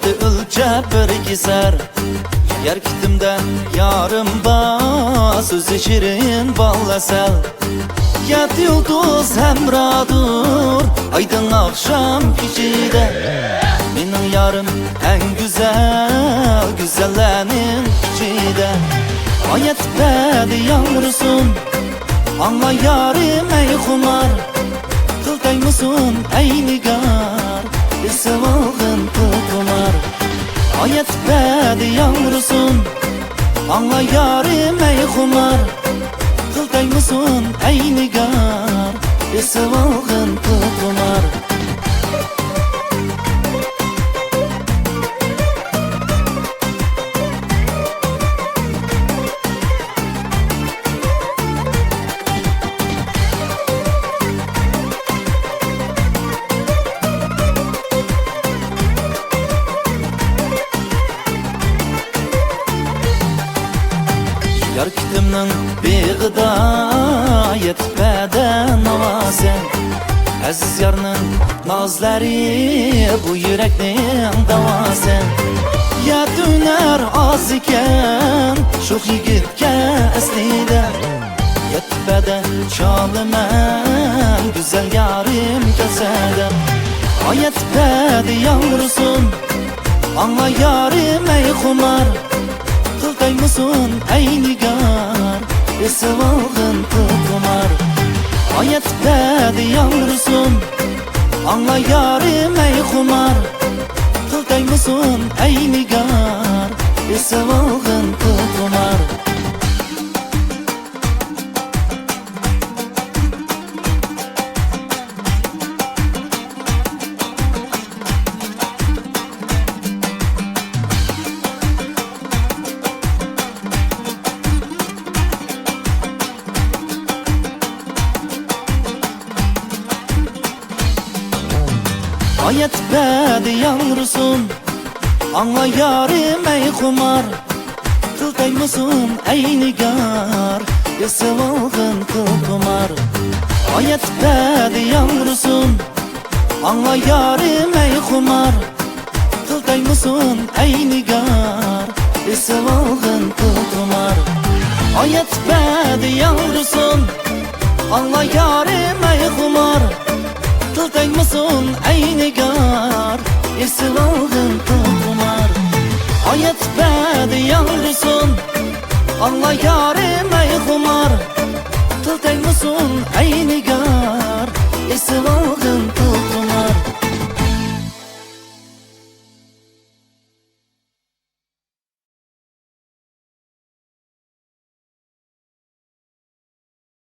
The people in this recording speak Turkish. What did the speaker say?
Yetdi o'lchab bir kesar Yer kitimda yarım bas O'zi shirin bollasal Yetdi yulduz hemradur Aydın akşam kechida Mening yarım en güzel Güzellerinin içinde Ayet bedi yağmursun Anla yarim ey kumar Kıltay mısın ey nigar Sıvılgın kumar Ayet bedi yağmursun Anla yarim ey kumar Kıltay mısın ey nigar Sıvılgın kumar Yar kitimning beg'ida yetmadan ovozi Aziz yarning nozlari bu yurakning davosi Yetunar oz ekan shu yigitga aslida Yetmada choliman güzel yarim kasada Yetmadi yavrusun Anla yarim ey xumar Kıltay mısın ey nigar Sıvılgın kumar Ayet bedi yavrusun Anla yarim ey kumar Kıltay mısın ey nigar Sıvılgın kumar Ayet bedi yavrusun Anla yarim ey kumar Kıltay mısın ey nigar Sıvılgın kumar Ayet bedi yavrusun Anla yarim ey kumar Kıltay mısın ey nigar Sıvılgın kumar Ayet bedi yavrusun Anla yarim ey kumar Kıltay mısın ey nigar Sıvılgın kumar Ayet bedi yavrusun Anla yarim ey kumar Kıltay mısın ey nigar Sıvılgın